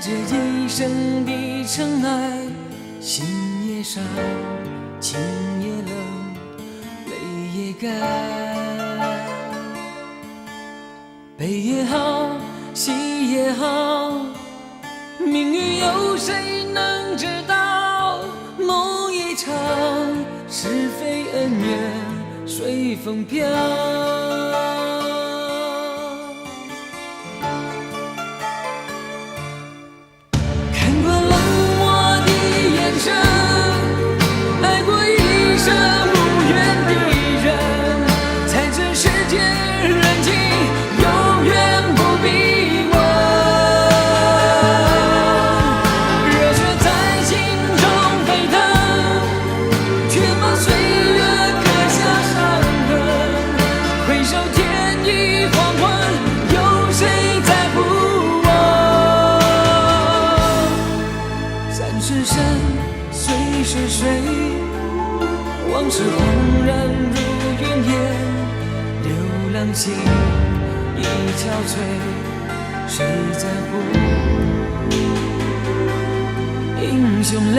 着一生的尘埃，心也伤，情也冷，泪也干。悲也好，喜也好，命运有谁能知道？梦一场，是非恩怨随风飘。看过冷漠的眼神，爱过一生无缘的人，才知世间人情永远不比我。热血在心中沸腾，却把岁月刻下伤痕。回首天已黄昏，有谁在乎我？山是山，水是水，往事恍然如云烟。流浪心已憔悴，谁在乎英雄泪？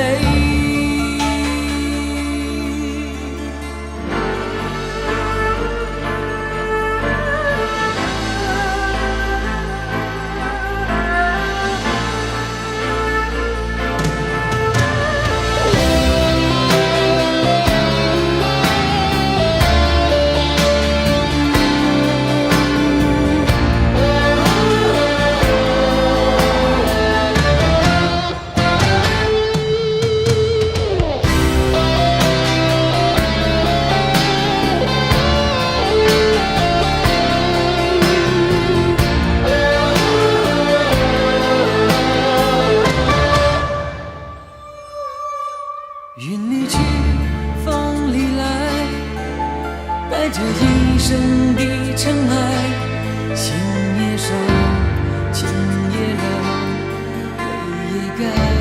云里去，风里来，带着一生的尘埃，心也伤，情也冷，泪也干。